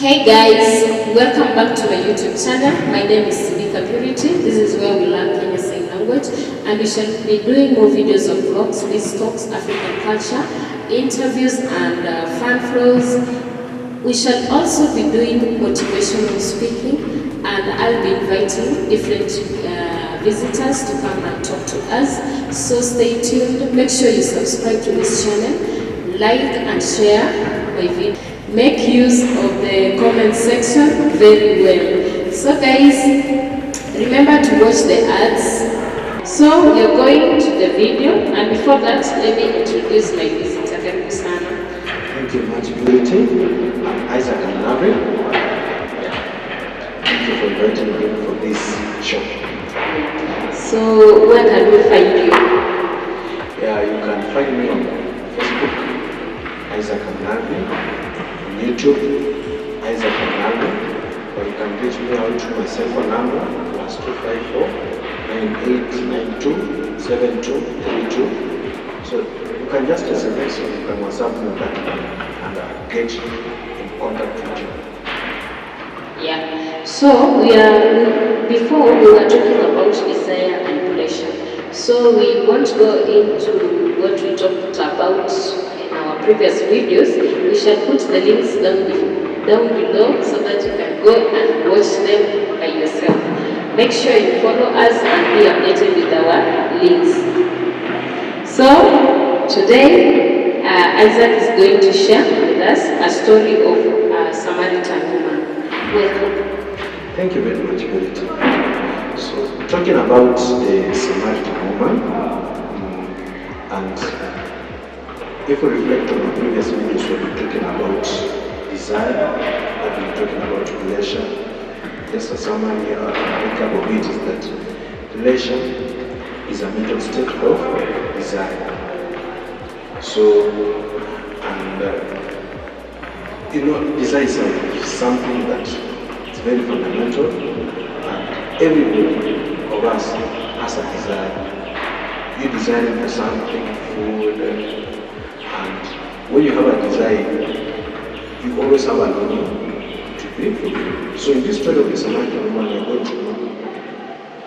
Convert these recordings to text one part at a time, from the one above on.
Hey guys, welcome back to my YouTube channel. My name is Sidika. This is where we learn Kenya Sign Language, and we shall be doing more videos of vlogs, biz talks, African culture, interviews and fun flows. We shall also be doing motivational speaking, and I'll be inviting different visitors to come and talk to us. So stay tuned. Make sure you subscribe to this channel, like and share my video. Make use of the comment section very well. So guys, remember to watch the ads. So you're going to the video, and before that, let me introduce my visitor. Thank you much, Beauty. I'm Isaac Amunavi. Thank you for inviting me for this show. So where can we find you? Yeah, you can find me on Facebook, Isaac Amunavi. YouTube, Isaac Amunavi, or you can reach me out to my cell phone number +254 9892 7232. So you can just SMS or you can WhatsApp me that and get in contact with you. Yeah. So before we were talking about desire and pleasure. So we want to go into what we talked about in our previous videos. We shall put the links down below so that you can go and watch them by yourself. Make sure you follow us and be updated with our links. So today Isaac is going to share with us a story of a Samaritan woman. Welcome. Thank you very much, Beauty. So talking about the Samaritan woman, and if we reflect on our previous videos, we've been talking about desire, we've been talking about pleasure. Just a summary, a recap of it is that pleasure is a mental state of desire. So, and desire is something that is very fundamental, and every one of us has a desire. You desire for something, food, and when you have a desire, you always have a need to pay for it. So in this story of the Samaritan woman, we are going to know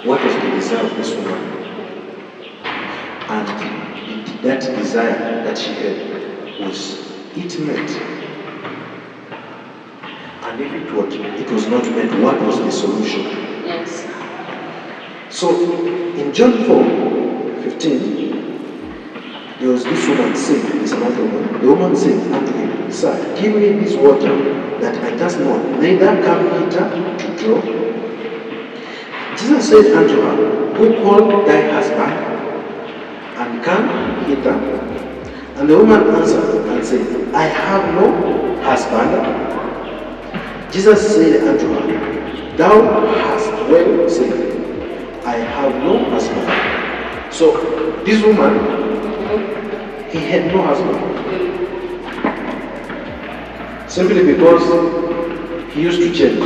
what was the desire of this woman. And that desire that she had, was it met? And if it was not met, what was the solution? Yes. So in John 4:15, there was this woman saying, this Samaritan woman, the woman said unto him, Sir, give me this water that I thirst not, neither come hither to draw. Jesus said unto her, Go call thy husband, and come hither. And the woman answered and said, I have no husband. Jesus said unto her, Thou hast well said, I have no husband. So this woman, he had no husband. Simply because he used to change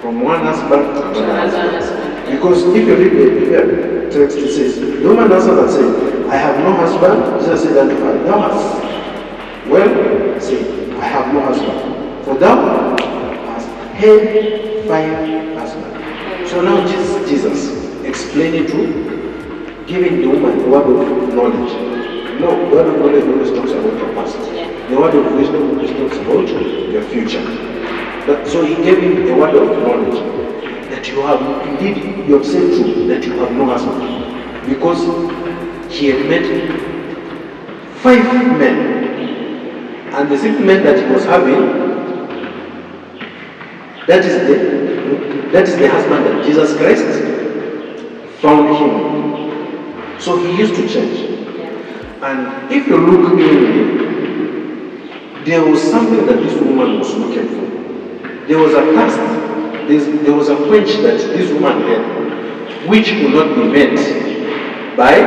from one husband to another husband. Because if you read the text, it says, the woman answered and said, I have no husband. Jesus said unto her, Thou hast well said, I have no husband. For thou hast had 5 husbands. So now Jesus explained it to giving the woman the word of knowledge. No, the word of knowledge always talks about your past. The word of wisdom always talks about your future. So he gave him a word of knowledge that you have indeed, you have said true, that you have no husband. Because he had met 5 men. And the 6th man that he was having, that is the husband that Jesus Christ found him. So he used to change. And if you look in, there was something that this woman was looking for. There was a thirst, there was a quench that this woman had, which could not be met by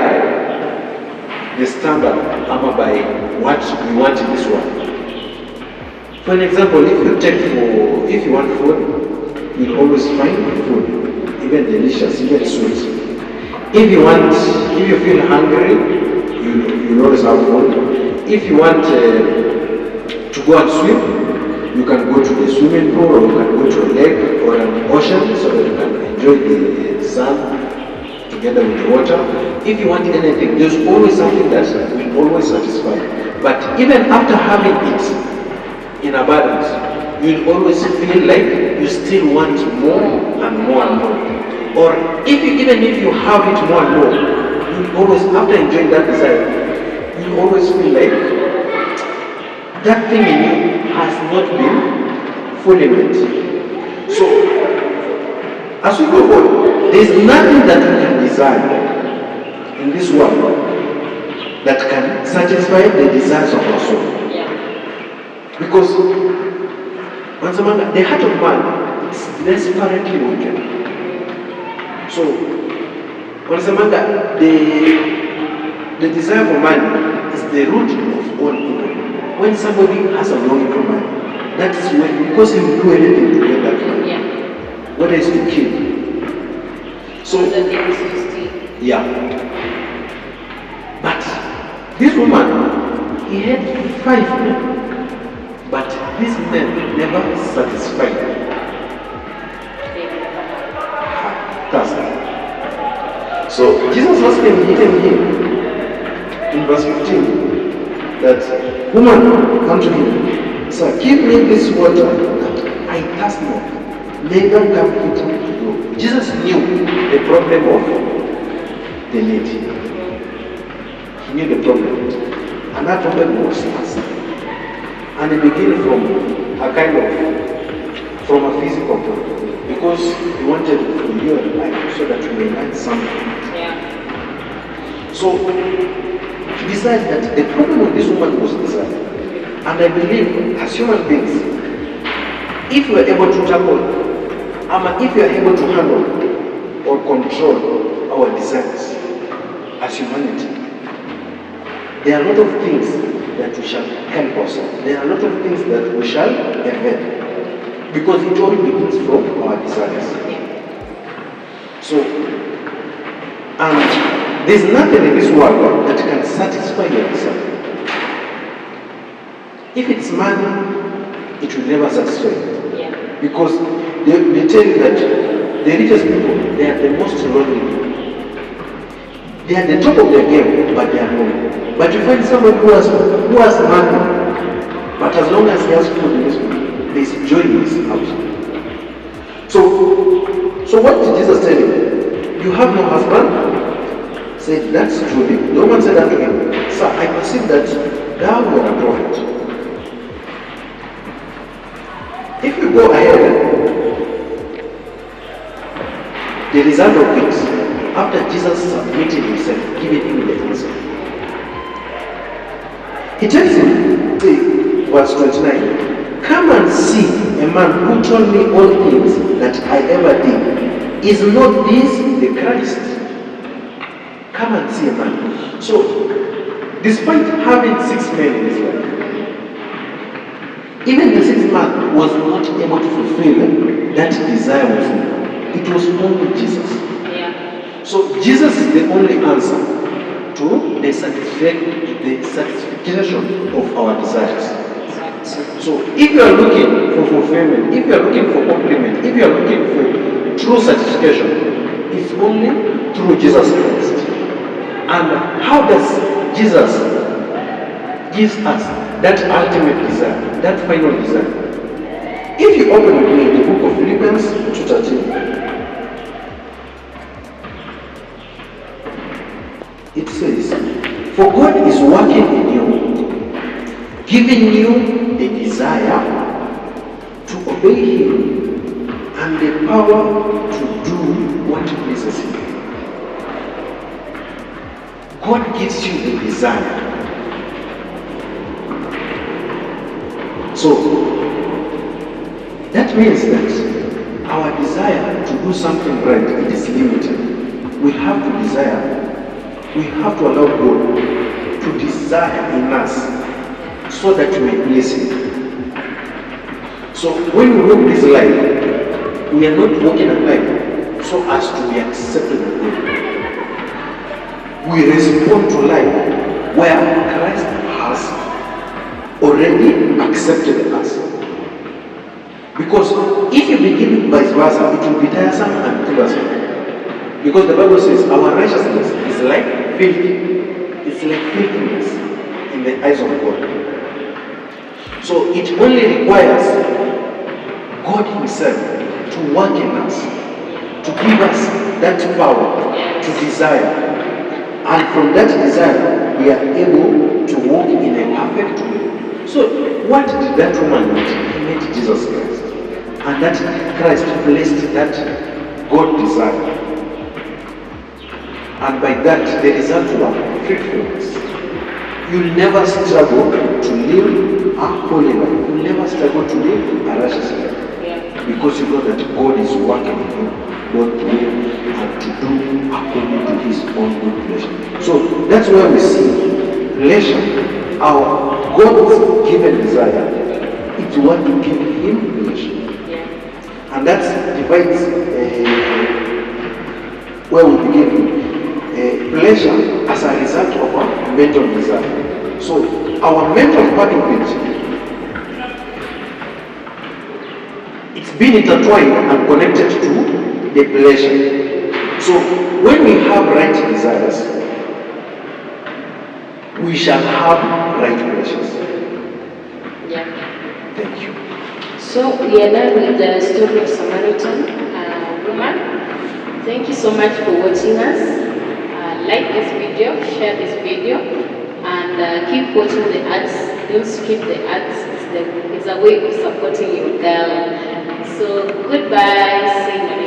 the standard, or by what we want in this world. For an example, if you want food, you'll always find food, even delicious, even sweet. If you feel hungry, you'll always have food. If you want to go and swim, You can go to the swimming pool, or you can go to a lake or an ocean so that you can enjoy the sun together with the water. If you want anything, there's always something that will always satisfy. But even after having it in abundance, you'll always feel like you still want more and more and more. Or even if you have it more and more, you'll always, after enjoying that desire, you'll always feel like that thing in you has not been fully met. So, as we go on, there is nothing that we can desire in this world that can satisfy the desires of our soul. Because the heart of man is desperately wicked. So, the desire for money is the root of all evil. When somebody has a longing for money, that is when, because he will do anything to get that money. Whether it's to kill. So, yeah. But this woman, he had 5 men, but these men never satisfied her thirst. So Jesus was telling him in verse 15 that, woman, come to him, sir, give me this water that I thirst not, neither come hither to draw. Jesus knew the problem of the lady. He knew the problem, and that problem was thirst. And it began from a physical problem, because he wanted to heal life so that we may learn something. So he decided that the problem of this woman was desire. And I believe, as human beings, if we are able to tackle, if we are able to handle or control our desires as humanity, there are a lot of things that we shall help ourselves. There are a lot of things that we shall avoid, because it all begins from our desires. So, and there's nothing in this world that can satisfy your desire. If it's money, it will never satisfy you. Because they tell you that the richest people, they are the most lonely. They are the top of their game, but they are lonely. But you find somebody who has money, but as long as he has food in his food, there is joy in his house. So what did Jesus tell him? You have no husband? Said, that's true. The woman said unto him, sir, I perceive that thou art a prophet. If you go ahead, the result of it, after Jesus submitted himself, giving him the answer, he tells him, verse 29, come and see a man who told me all things that I ever did. Is not this the Christ? Come and see a man. So, despite having 6 men in his life, even the 6th man was not able to fulfill that desire within him. It was only Jesus. So Jesus is the only answer to the satisfaction of our desires. So if you are looking for fulfillment, if you are looking for compliment, if you are looking for true satisfaction, it's only through Jesus Christ. And how does Jesus give us that ultimate desire, that final desire? If you open with me the book of Philippians 2:13, it says, for God is working in you, giving you the desire to obey Him and the power to do what pleases Him. God gives you the desire. So, that means that our desire to do something right, it is limited. We have to desire. We have to allow God to desire in us so that we may please Him. So when we walk this life, we are not walking a life so as to be accepted of God. We respond to life where Christ has already accepted us. Because if you begin vice versa, it will be tiresome and cumbersome. Because the Bible says our righteousness is like filthy. It's like filthiness in the eyes of God. So it only requires God Himself to work in us, to give us that power to desire. And from that desire, we are able to walk in a perfect way. So what did that woman need? He met Jesus Christ. And that Christ placed that God desire. And by that, the result was fruitfulness. You'll never struggle to live a holy life. You'll never struggle to live a righteous life. Because you know that God is working in you both to live and to do according to His own good pleasure. So that's why we see relation, our God's given desire, it's what to give Him relation. And that divides where we begin pleasure as a result of our mental desire. So our mental part of it's been intertwined and connected to the pleasure. So when we have right desires, we shall have right pleasures. Yeah. Thank you. So we are done with the story of Samaritan woman. Thank you so much for watching us. Like this video, share this video, and keep watching the ads. Don't skip the ads. It's a way of supporting your girl. So goodbye. See you next time.